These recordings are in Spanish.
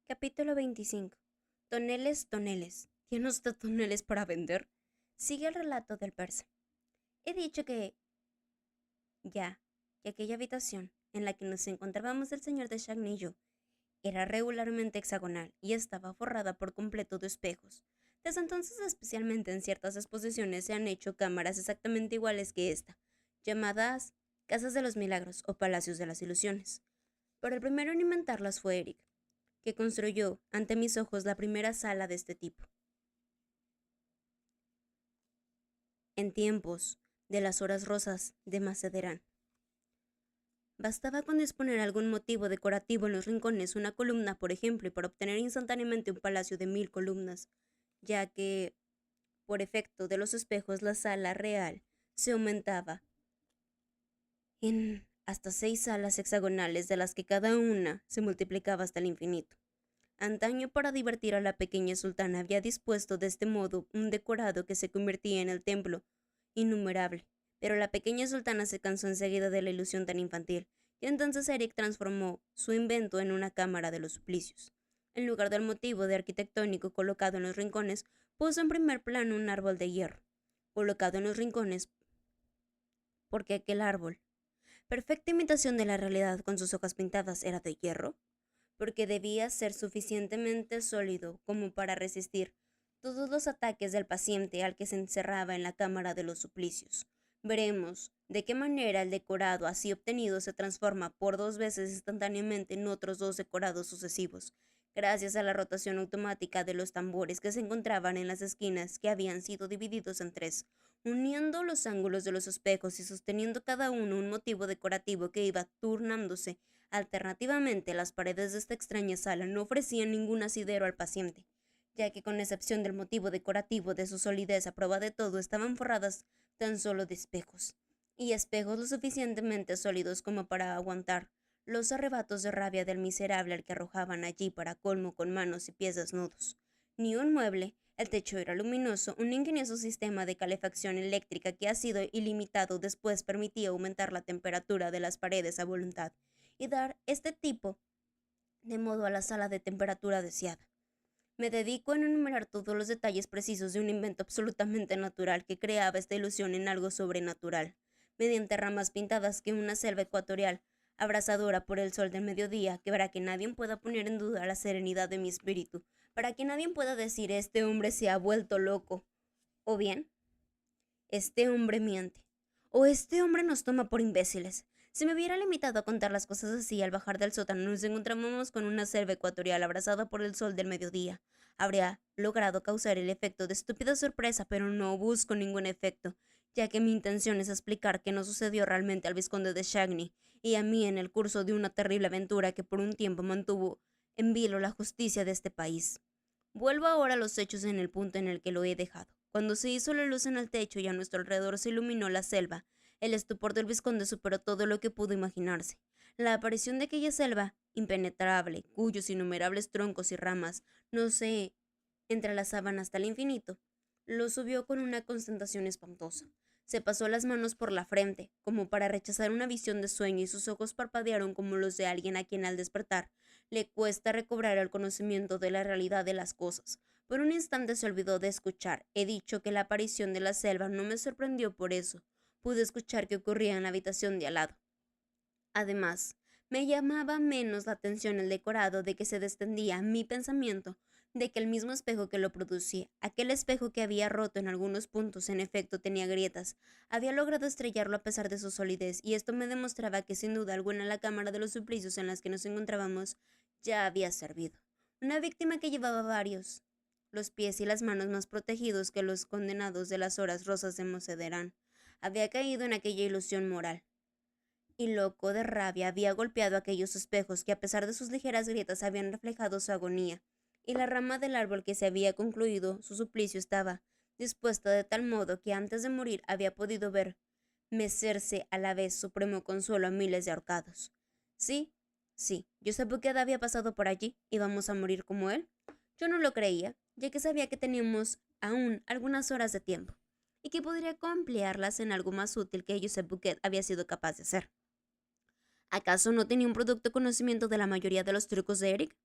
Capítulo 25. Toneles, toneles. ¿Tiene usted toneles para vender? Sigue el relato del persa. He dicho que aquella habitación en la que nos encontrábamos el señor de Shagny y yo era regularmente hexagonal y estaba forrada por completo de espejos. Desde entonces, especialmente en ciertas exposiciones, se han hecho cámaras exactamente iguales que esta, llamadas Casas de los Milagros o Palacios de las Ilusiones. Pero el primero en inventarlas fue Eric, que construyó ante mis ojos la primera sala de este tipo. En tiempos de las horas rosas de Macederán. Bastaba con disponer algún motivo decorativo en los rincones, una columna, por ejemplo, y para obtener instantáneamente un palacio de 1000 columnas, ya que, por efecto de los espejos, la sala real se aumentaba en hasta 6 salas hexagonales, de las que cada una se multiplicaba hasta el infinito. Antaño, para divertir a la pequeña sultana, había dispuesto de este modo un decorado que se convertía en el templo innumerable, pero la pequeña sultana se cansó enseguida de la ilusión tan infantil, y entonces Eric transformó su invento en una cámara de los suplicios. En lugar del motivo de arquitectónico colocado en los rincones, puso en primer plano un árbol de hierro, colocado en los rincones, porque aquel árbol, perfecta imitación de la realidad con sus hojas pintadas, era de hierro, porque debía ser suficientemente sólido como para resistir todos los ataques del paciente al que se encerraba en la cámara de los suplicios. Veremos de qué manera el decorado así obtenido se transforma por 2 veces instantáneamente en otros 2 decorados sucesivos, gracias a la rotación automática de los tambores que se encontraban en las esquinas, que habían sido divididos en 3, uniendo los ángulos de los espejos y sosteniendo cada uno un motivo decorativo que iba turnándose. Alternativamente, las paredes de esta extraña sala no ofrecían ningún asidero al paciente, ya que, con excepción del motivo decorativo de su solidez a prueba de todo, estaban forradas tan solo de espejos, y espejos lo suficientemente sólidos como para aguantar los arrebatos de rabia del miserable al que arrojaban allí, para colmo, con manos y pies desnudos. Ni un mueble, el techo era luminoso, un ingenioso sistema de calefacción eléctrica que ha sido ilimitado después permitía aumentar la temperatura de las paredes a voluntad y dar este tipo de modo a la sala de temperatura deseada. Me dedico a enumerar todos los detalles precisos de un invento absolutamente natural que creaba esta ilusión en algo sobrenatural, mediante ramas pintadas que una selva ecuatorial, abrasadora por el sol del mediodía, que para que nadie pueda poner en duda la serenidad de mi espíritu, para que nadie pueda decir este hombre se ha vuelto loco, o bien, este hombre miente, o este hombre nos toma por imbéciles. Si me hubiera limitado a contar las cosas así, al bajar del sótano nos encontrábamos con una selva ecuatorial abrazada por el sol del mediodía. Habría logrado causar el efecto de estúpida sorpresa, pero no busco ningún efecto, ya que mi intención es explicar qué no sucedió realmente al vizconde de Shagny y a mí en el curso de una terrible aventura que por un tiempo mantuvo en vilo la justicia de este país. Vuelvo ahora a los hechos en el punto en el que lo he dejado. Cuando se hizo la luz en el techo y a nuestro alrededor se iluminó la selva, el estupor del vizconde superó todo lo que pudo imaginarse. La aparición de aquella selva impenetrable, cuyos innumerables troncos y ramas no se entrelazaban hasta el infinito, lo subió con una concentración espantosa. Se pasó las manos por la frente, como para rechazar una visión de sueño, y sus ojos parpadearon como los de alguien a quien al despertar le cuesta recobrar el conocimiento de la realidad de las cosas. Por un instante se olvidó de escuchar. He dicho que la aparición de la selva no me sorprendió por eso. Pude escuchar qué ocurría en la habitación de al lado. Además, me llamaba menos la atención el decorado de que se descendía mi pensamiento de que el mismo espejo que lo producía, aquel espejo que había roto en algunos puntos, en efecto tenía grietas, había logrado estrellarlo a pesar de su solidez, y esto me demostraba que sin duda alguna la cámara de los suplicios en las que nos encontrábamos ya había servido. Una víctima que llevaba varios, los pies y las manos más protegidos que los condenados de las horas rosas de Mocederán, había caído en aquella ilusión moral y, loco de rabia, había golpeado aquellos espejos que, a pesar de sus ligeras grietas, habían reflejado su agonía, y la rama del árbol que se había concluido su suplicio estaba dispuesta de tal modo que antes de morir había podido ver mecerse a la vez supremo consuelo a miles de ahorcados. Sí, sí, Joseph Buquet había pasado por allí. ¿Íbamos a morir como él? Yo no lo creía, ya que sabía que teníamos aún algunas horas de tiempo, y que podría emplearlas en algo más útil que Joseph Buquet había sido capaz de hacer. ¿Acaso no tenía un producto conocimiento de la mayoría de los trucos de Eric?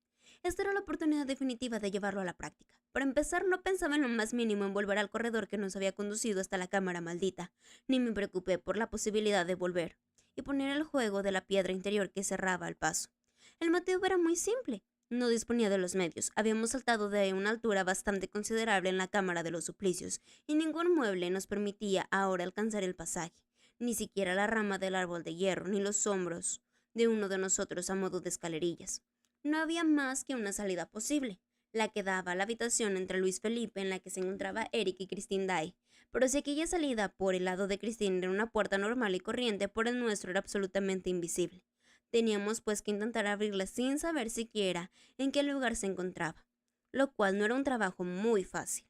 Esta era la oportunidad definitiva de llevarlo a la práctica. Para empezar, no pensaba en lo más mínimo en volver al corredor que nos había conducido hasta la cámara maldita, ni me preocupé por la posibilidad de volver y poner el juego de la piedra interior que cerraba el paso. El motivo era muy simple. No disponía de los medios. Habíamos saltado de una altura bastante considerable en la cámara de los suplicios, y ningún mueble nos permitía ahora alcanzar el pasaje, ni siquiera la rama del árbol de hierro, ni los hombros de uno de nosotros a modo de escalerillas. No había más que una salida posible, la que daba a la habitación entre Luis Felipe en la que se encontraba Eric y Christine Daae. Pero si aquella salida por el lado de Christine era una puerta normal y corriente, por el nuestro era absolutamente invisible. Teníamos pues que intentar abrirla sin saber siquiera en qué lugar se encontraba, lo cual no era un trabajo muy fácil.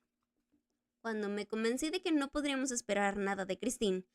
Cuando me convencí de que no podríamos esperar nada de Christine,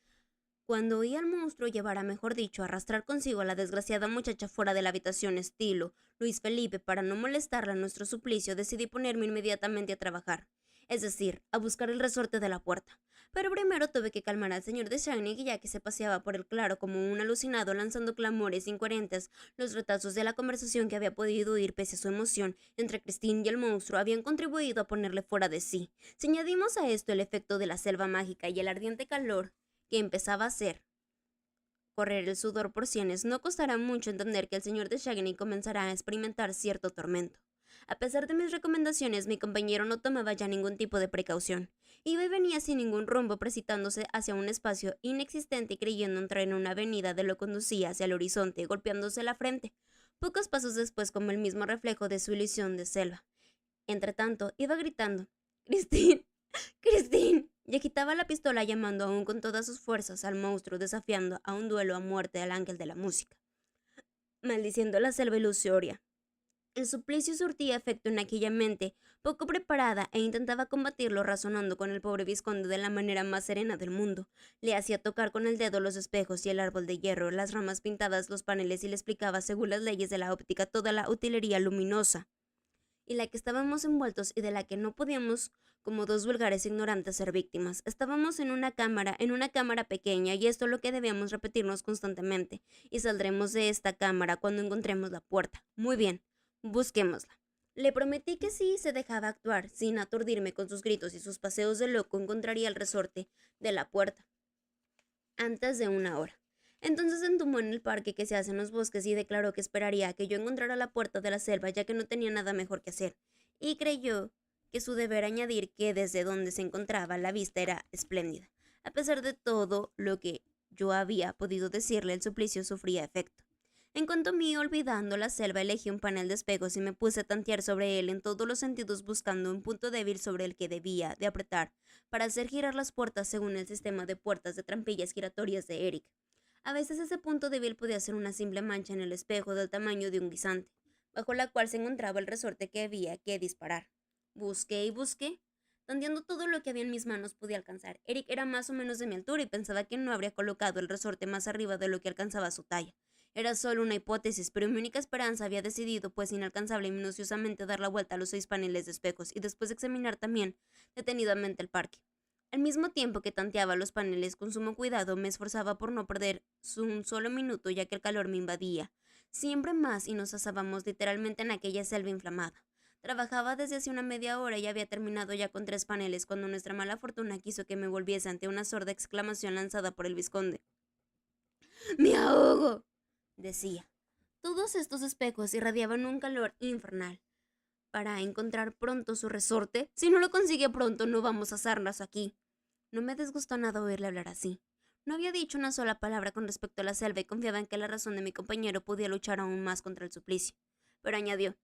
cuando oí al monstruo llevar, mejor dicho, arrastrar consigo a la desgraciada muchacha fuera de la habitación estilo Luis Felipe para no molestarla en nuestro suplicio, decidí ponerme inmediatamente a trabajar, es decir, a buscar el resorte de la puerta. Pero primero tuve que calmar al señor de Shaggy, ya que se paseaba por el claro como un alucinado lanzando clamores incoherentes. Los retazos de la conversación que había podido oír pese a su emoción entre Christine y el monstruo habían contribuido a ponerle fuera de sí. Si añadimos a esto el efecto de la selva mágica y el ardiente calor que empezaba a hacer correr el sudor por sienes, no costará mucho entender que el señor de Shaggy comenzará a experimentar cierto tormento. A pesar de mis recomendaciones, mi compañero no tomaba ya ningún tipo de precaución. Iba y venía sin ningún rumbo, precipitándose hacia un espacio inexistente y creyendo entrar en una avenida de lo conducía hacia el horizonte, golpeándose la frente. Pocos pasos después, como el mismo reflejo de su ilusión de selva. Entretanto, iba gritando: «¡Christine! ¡Christine!» y agitaba la pistola llamando aún con todas sus fuerzas al monstruo, desafiando a un duelo a muerte al ángel de la música, maldiciendo la selva ilusoria. El suplicio surtía efecto en aquella mente poco preparada e intentaba combatirlo razonando con el pobre vizconde de la manera más serena del mundo. Le hacía tocar con el dedo los espejos y el árbol de hierro, las ramas pintadas, los paneles y le explicaba según las leyes de la óptica toda la utilería luminosa y la que estábamos envueltos y de la que no podíamos, como dos vulgares ignorantes, ser víctimas. Estábamos en una cámara pequeña, y esto es lo que debíamos repetirnos constantemente, y saldremos de esta cámara cuando encontremos la puerta. Muy bien, busquémosla. Le prometí que si se dejaba actuar, sin aturdirme con sus gritos y sus paseos de loco, encontraría el resorte de la puerta antes de una hora. Entonces se entumbó en el parque que se hace en los bosques y declaró que esperaría a que yo encontrara la puerta de la selva, ya que no tenía nada mejor que hacer, y creyó que su deber añadir que desde donde se encontraba la vista era espléndida. A pesar de todo lo que yo había podido decirle, el suplicio sufría efecto. En cuanto a mí, olvidando la selva, elegí un panel de espejos y me puse a tantear sobre él en todos los sentidos, buscando un punto débil sobre el que debía de apretar para hacer girar las puertas según el sistema de puertas de trampillas giratorias de Eric. A veces ese punto débil podía ser una simple mancha en el espejo del tamaño de un guisante, bajo la cual se encontraba el resorte que había que disparar. Busqué y busqué, tanteando todo lo que había en mis manos pude alcanzar. Eric era más o menos de mi altura y pensaba que no habría colocado el resorte más arriba de lo que alcanzaba su talla. Era solo una hipótesis, pero mi única esperanza había decidido, pues inalcanzable y minuciosamente, dar la vuelta a los 6 paneles de espejos y después examinar también detenidamente el parque. Al mismo tiempo que tanteaba los paneles con sumo cuidado, me esforzaba por no perder un solo minuto, ya que el calor me invadía siempre más y nos asábamos literalmente en aquella selva inflamada. Trabajaba desde hace una media hora y había terminado ya con 3 paneles cuando nuestra mala fortuna quiso que me volviese ante una sorda exclamación lanzada por el vizconde. «¡Me ahogo!», decía. Todos estos espejos irradiaban un calor infernal. Para encontrar pronto su resorte, si no lo consigue pronto, no vamos a asarnos aquí. No me disgustó nada oírle hablar así. No había dicho una sola palabra con respecto a la selva y confiaba en que la razón de mi compañero podía luchar aún más contra el suplicio. Pero añadió: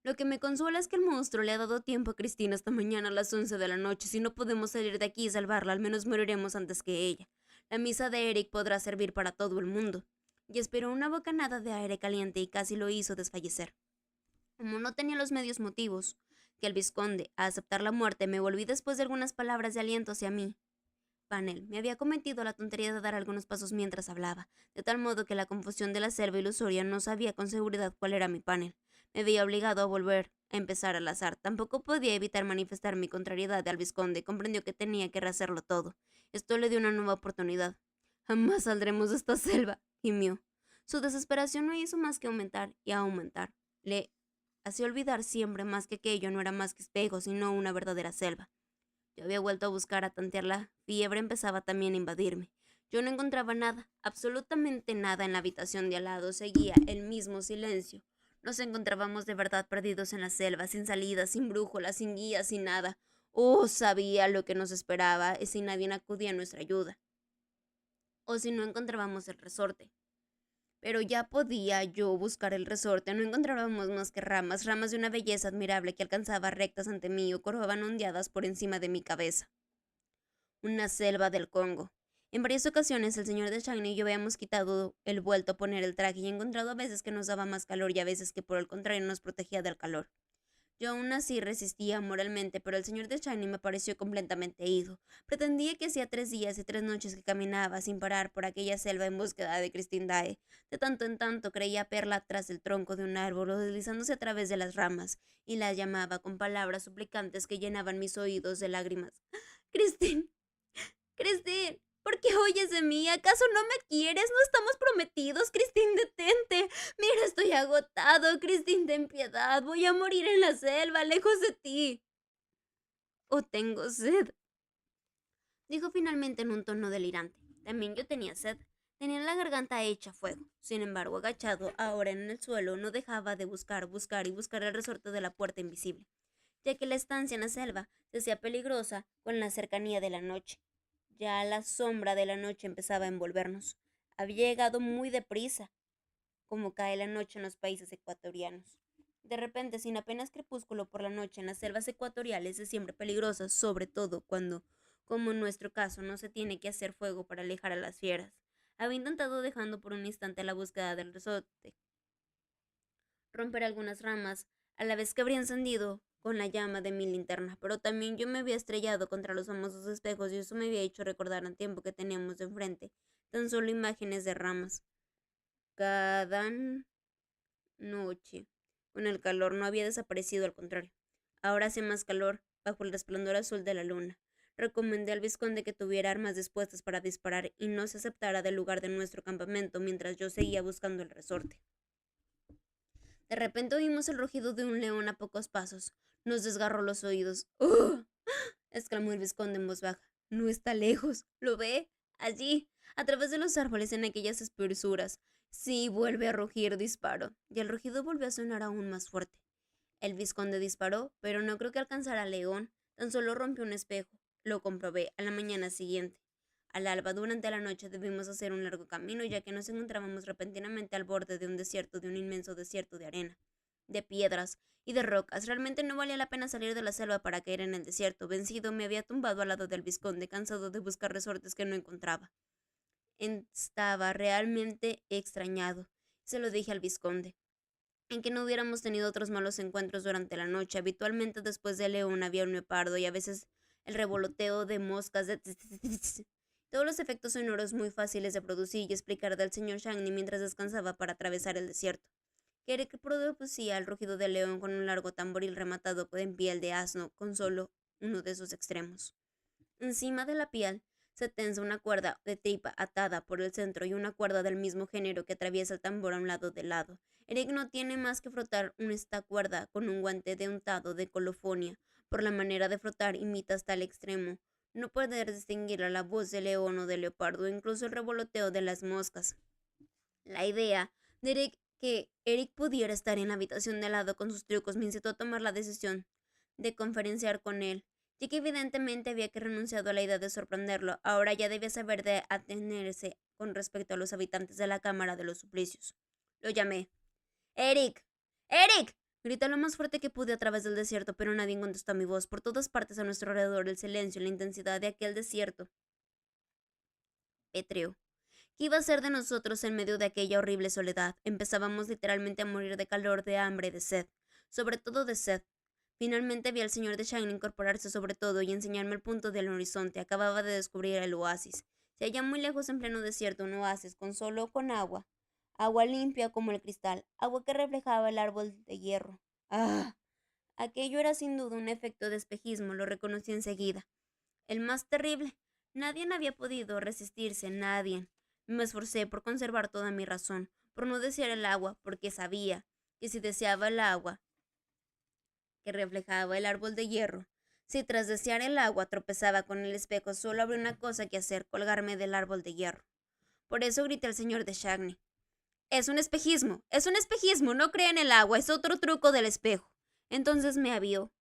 «Lo que me consuela es que el monstruo le ha dado tiempo a Cristina hasta mañana a las 11 de la noche. Si no podemos salir de aquí y salvarla, al menos moriremos antes que ella. La misa de Eric podrá servir para todo el mundo». Y esperó una bocanada de aire caliente y casi lo hizo desfallecer. Como no tenía los medios motivos que el vizconde a aceptar la muerte, me volví después de algunas palabras de aliento hacia mí. Panel me había cometido la tontería de dar algunos pasos mientras hablaba, de tal modo que la confusión de la selva ilusoria no sabía con seguridad cuál era mi panel. Me veía obligado a volver a empezar al azar. Tampoco podía evitar manifestar mi contrariedad al vizconde. Comprendió que tenía que rehacerlo todo. Esto le dio una nueva oportunidad. «Jamás saldremos de esta selva», gimió. Su desesperación no hizo más que aumentar y aumentar. Le hacía olvidar siempre más que aquello no era más que espejo, sino una verdadera selva. Yo había vuelto a buscar, a tantear la fiebre empezaba también a invadirme. Yo no encontraba nada, absolutamente nada en la habitación de al lado, seguía el mismo silencio. Nos encontrábamos de verdad perdidos en la selva, sin salida, sin brújula, sin guía, sin nada. Oh, sabía lo que nos esperaba y si nadie acudía a nuestra ayuda. O si no encontrábamos el resorte. Pero ya podía yo buscar el resorte, no encontrábamos más que ramas, ramas de una belleza admirable que alcanzaba rectas ante mí o curvaban ondeadas por encima de mi cabeza. Una selva del Congo. En varias ocasiones el señor de Shagny y yo habíamos quitado el vuelto a poner el traje y encontrado a veces que nos daba más calor y a veces que por el contrario nos protegía del calor. Yo aún así resistía moralmente, pero el señor de Shiny me pareció completamente ido. Pretendía que hacía 3 días y 3 noches que caminaba sin parar por aquella selva en búsqueda de Christine Daae. De tanto en tanto creía verla tras el tronco de un árbol o deslizándose a través de las ramas, y la llamaba con palabras suplicantes que llenaban mis oídos de lágrimas. ¡Christine! ¡Christine! ¿Por qué oyes de mí? ¿Acaso no me quieres? ¿No estamos prometidos? Christine, detente. Mira, estoy agotado. Christine, ten piedad. Voy a morir en la selva, lejos de ti. Oh, tengo sed, dijo finalmente en un tono delirante. También yo tenía sed. Tenía la garganta hecha fuego. Sin embargo, agachado, ahora en el suelo, no dejaba de buscar el resorte de la puerta invisible, ya que la estancia en la selva se hacía peligrosa con la cercanía de la noche. Ya la sombra de la noche empezaba a envolvernos. Había llegado muy deprisa, como cae la noche en los países ecuatorianos. De repente, sin apenas crepúsculo por la noche en las selvas ecuatoriales es siempre peligrosa, sobre todo cuando, como en nuestro caso, no se tiene que hacer fuego para alejar a las fieras. Había intentado, dejando por un instante la búsqueda del resorte, romper algunas ramas, a la vez que habría encendido con la llama de mi linterna, pero también yo me había estrellado contra los famosos espejos y eso me había hecho recordar al tiempo que teníamos de enfrente, tan solo imágenes de ramas. Cada noche, con el calor no había desaparecido, al contrario. Ahora hacía más calor, bajo el resplandor azul de la luna. Recomendé al vizconde que tuviera armas dispuestas para disparar y no se aceptara del lugar de nuestro campamento mientras yo seguía buscando el resorte. De repente oímos el rugido de un león a pocos pasos. Nos desgarró los oídos. ¡Oh! Exclamó el vizconde en voz baja. No está lejos. ¿Lo ve? Allí, a través de los árboles en aquellas espesuras. Sí, vuelve a rugir, disparo. Y el rugido volvió a sonar aún más fuerte. El vizconde disparó, pero no creo que alcanzara al león. Tan solo rompió un espejo. Lo comprobé a la mañana siguiente. Al alba, durante la noche, debimos hacer un largo camino, ya que nos encontrábamos repentinamente al borde de un desierto, de un inmenso desierto de arena, de piedras y de rocas. Realmente no valía la pena salir de la selva para caer en el desierto. Vencido, me había tumbado al lado del vizconde, cansado de buscar resortes que no encontraba. Estaba realmente extrañado. Se lo dije al vizconde. En que no hubiéramos tenido otros malos encuentros durante la noche. Habitualmente después del león había un leopardo y a veces el revoloteo de moscas de todos los efectos sonoros muy fáciles de producir y explicar del señor Shagny mientras descansaba para atravesar el desierto. Eric producía el rugido del león con un largo tamboril rematado en piel de asno, con solo uno de sus extremos. Encima de la piel se tensa una cuerda de tripa atada por el centro y una cuerda del mismo género que atraviesa el tambor a un lado de lado. Eric no tiene más que frotar esta cuerda con un guante de untado de colofonia. Por la manera de frotar imita hasta el extremo no poder distinguir a la voz de león o de leopardo, incluso el revoloteo de las moscas. La idea de que Eric pudiera estar en la habitación de al lado con sus trucos me incitó a tomar la decisión de conferenciar con él, ya que evidentemente había que renunciado a la idea de sorprenderlo. Ahora ya debía saber de atenerse con respecto a los habitantes de la Cámara de los Suplicios. Lo llamé. ¡Eric! ¡Eric! Grité lo más fuerte que pude a través del desierto, pero nadie contestó a mi voz. Por todas partes a nuestro alrededor el silencio y la intensidad de aquel desierto pétreo. ¿Qué iba a ser de nosotros en medio de aquella horrible soledad? Empezábamos literalmente a morir de calor, de hambre, de sed. Sobre todo de sed. Finalmente vi al señor de Shine incorporarse sobre todo y enseñarme el punto del horizonte. Acababa de descubrir el oasis. Se halla muy lejos en pleno desierto un oasis con agua. Agua limpia como el cristal, agua que reflejaba el árbol de hierro. ¡Ah! Aquello era sin duda un efecto de espejismo, lo reconocí enseguida. El más terrible. Nadie había podido resistirse, nadie. Me esforcé por conservar toda mi razón, por no desear el agua, porque sabía que si deseaba el agua, que reflejaba el árbol de hierro. Si tras desear el agua tropezaba con el espejo, solo habría una cosa que hacer, colgarme del árbol de hierro. Por eso grité al señor de Shagny. Es un espejismo, no crea en el agua, es otro truco del espejo. Entonces me avió,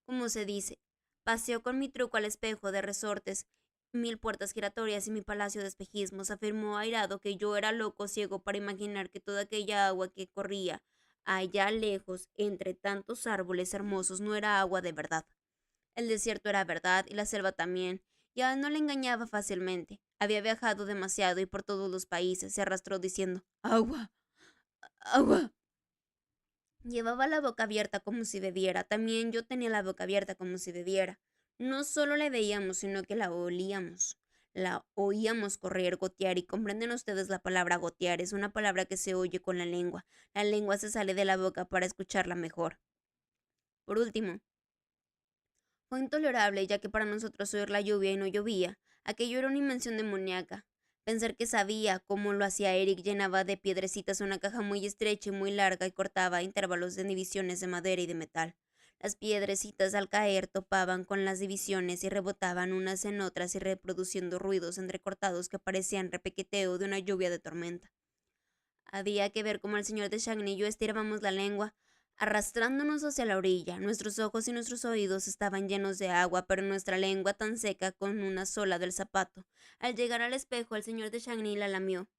como se dice. Paseó con mi truco al espejo de resortes, 1000 puertas giratorias y mi palacio de espejismos. Afirmó airado que yo era loco ciego para imaginar que toda aquella agua que corría allá lejos, entre tantos árboles hermosos, no era agua de verdad. El desierto era verdad y la selva también, y a él no le engañaba fácilmente. Había viajado demasiado y por todos los países se arrastró diciendo agua, agua. Llevaba la boca abierta como si bebiera. También yo tenía la boca abierta como si bebiera. No solo la veíamos, sino que la olíamos. La oíamos correr, gotear, y comprenden ustedes la palabra gotear. Es una palabra que se oye con la lengua. La lengua se sale de la boca para escucharla mejor. Por último, fue intolerable, ya que para nosotros oír la lluvia y no llovía, aquello era una invención demoníaca. Pensar que sabía cómo lo hacía Eric, llenaba de piedrecitas una caja muy estrecha y muy larga y cortaba a intervalos en divisiones de madera y de metal. Las piedrecitas al caer topaban con las divisiones y rebotaban unas en otras y reproduciendo ruidos entrecortados que parecían repequeteo de una lluvia de tormenta. Había que ver cómo el señor de Shagny y yo estirábamos la lengua, arrastrándonos hacia la orilla. Nuestros ojos y nuestros oídos estaban llenos de agua, pero nuestra lengua tan seca con una sola del zapato. Al llegar al espejo, el señor de Shagny la lamió.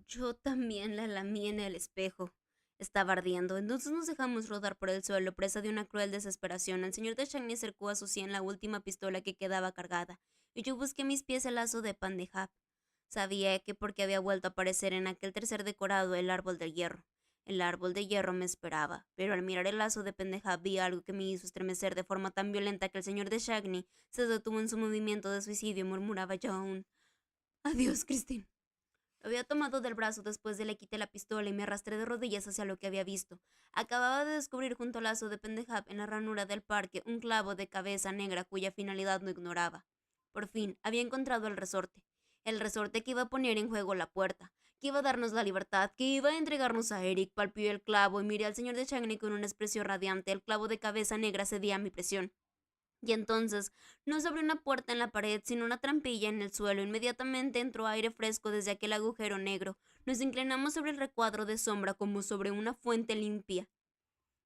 Yo también la lamí en el espejo. Estaba ardiendo. Entonces nos dejamos rodar por el suelo, presa de una cruel desesperación. El señor de Shagny acercó a su sien la última pistola que quedaba cargada, y yo busqué mis pies el lazo de Pandejab. Sabía que porque había vuelto a aparecer en aquel tercer decorado el árbol de hierro. El árbol de hierro me esperaba, pero al mirar el lazo de Pandejab vi algo que me hizo estremecer de forma tan violenta que el señor de Shagny se detuvo en su movimiento de suicidio y murmuraba ya aún: Adiós, Christine. Lo había tomado del brazo después de le quité la pistola y me arrastré de rodillas hacia lo que había visto. Acababa de descubrir junto al lazo de Pendejab en la ranura del parque un clavo de cabeza negra cuya finalidad no ignoraba. Por fin, había encontrado el resorte que iba a poner en juego la puerta, que iba a darnos la libertad, que iba a entregarnos a Eric. Palpió el clavo y miré al señor de Shagny con una expresión radiante. El clavo de cabeza negra cedía a mi presión. Y entonces no se abrió una puerta en la pared, sino una trampilla en el suelo. Inmediatamente entró aire fresco desde aquel agujero negro. Nos inclinamos sobre el recuadro de sombra como sobre una fuente limpia.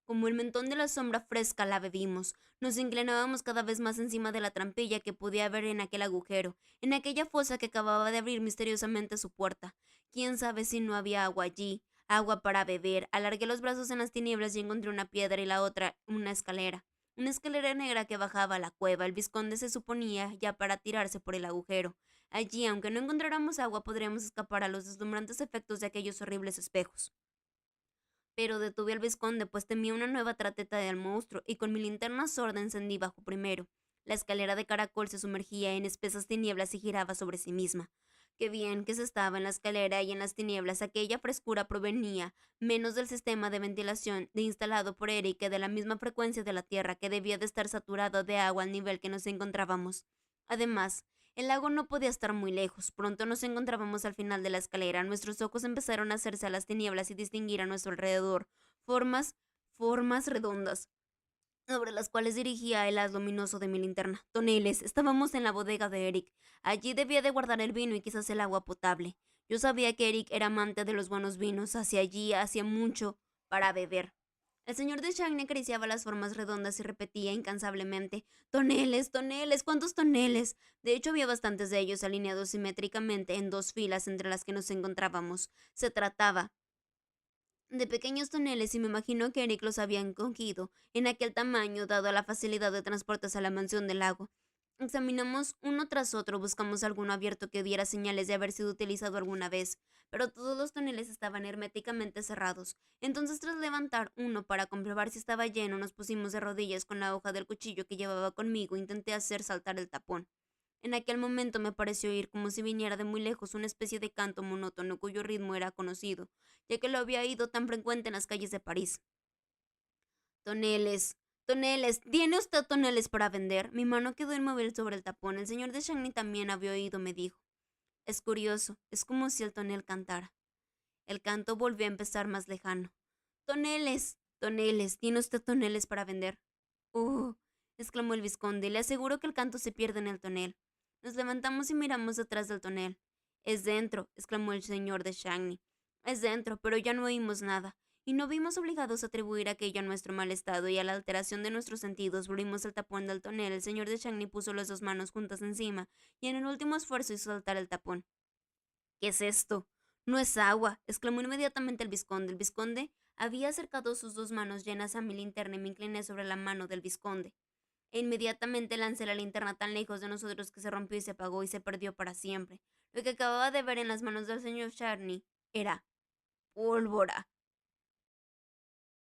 Como el mentón de la sombra fresca la bebimos. Nos inclinábamos cada vez más encima de la trampilla que podía haber en aquel agujero, en aquella fosa que acababa de abrir misteriosamente su puerta. Quién sabe si no había agua allí, agua para beber. Alargué los brazos en las tinieblas y encontré una piedra y la otra una escalera. Una escalera negra que bajaba a la cueva. El vizconde se suponía ya para tirarse por el agujero. Allí, aunque no encontráramos agua, podríamos escapar a los deslumbrantes efectos de aquellos horribles espejos. Pero detuve al vizconde, pues temía una nueva trateta del monstruo, y con mi linterna sorda encendí bajo primero. La escalera de caracol se sumergía en espesas tinieblas y giraba sobre sí misma. Qué bien que se estaba en la escalera y en las tinieblas. Aquella frescura provenía menos del sistema de ventilación instalado por Eric que de la misma frecuencia de la Tierra, que debía de estar saturado de agua al nivel que nos encontrábamos. Además, el lago no podía estar muy lejos. Pronto nos encontrábamos al final de la escalera. Nuestros ojos empezaron a hacerse a las tinieblas y distinguir a nuestro alrededor formas redondas, sobre las cuales dirigía el haz luminoso de mi linterna. Toneles. Estábamos en la bodega de Eric. Allí debía de guardar el vino y quizás el agua potable. Yo sabía que Eric era amante de los buenos vinos. Hacia allí hacía mucho para beber. El señor de Shagny acariciaba las formas redondas y repetía incansablemente: Toneles, toneles, ¿cuántos toneles? De hecho, había bastantes de ellos alineados simétricamente en dos filas entre las que nos encontrábamos. Se trataba de pequeños toneles y me imagino que Eric los había encogido en aquel tamaño dado la facilidad de transportes a la mansión del lago. Examinamos uno tras otro, buscamos alguno abierto que diera señales de haber sido utilizado alguna vez, pero todos los toneles estaban herméticamente cerrados. Entonces, tras levantar uno para comprobar si estaba lleno, nos pusimos de rodillas con la hoja del cuchillo que llevaba conmigo e intenté hacer saltar el tapón. En aquel momento me pareció oír, como si viniera de muy lejos, una especie de canto monótono cuyo ritmo era conocido, ya que lo había oído tan frecuente en las calles de París. Toneles, toneles, ¿tiene usted toneles para vender? Mi mano quedó inmóvil sobre el tapón. El señor de Shagny también había oído, me dijo. Es curioso, es como si el tonel cantara. El canto volvió a empezar más lejano. Toneles, Toneles, ¿tiene usted toneles para vender? ¡Oh! Exclamó el vizconde, le aseguro que el canto se pierde en el tonel. Nos levantamos y miramos detrás del tonel. Es dentro, exclamó el señor de Shagny. Es dentro, pero ya no oímos nada, y no vimos obligados a atribuir aquello a nuestro mal estado y a la alteración de nuestros sentidos. Abrimos el tapón del tonel, el señor de Shagny puso las dos manos juntas encima, y en el último esfuerzo hizo saltar el tapón. ¿Qué es esto? No es agua, exclamó inmediatamente el vizconde. El vizconde había acercado sus dos manos llenas a mi linterna y me incliné sobre la mano del vizconde. E inmediatamente lancé la linterna tan lejos de nosotros que se rompió y se apagó y se perdió para siempre. Lo que acababa de ver en las manos del señor Charney era pólvora.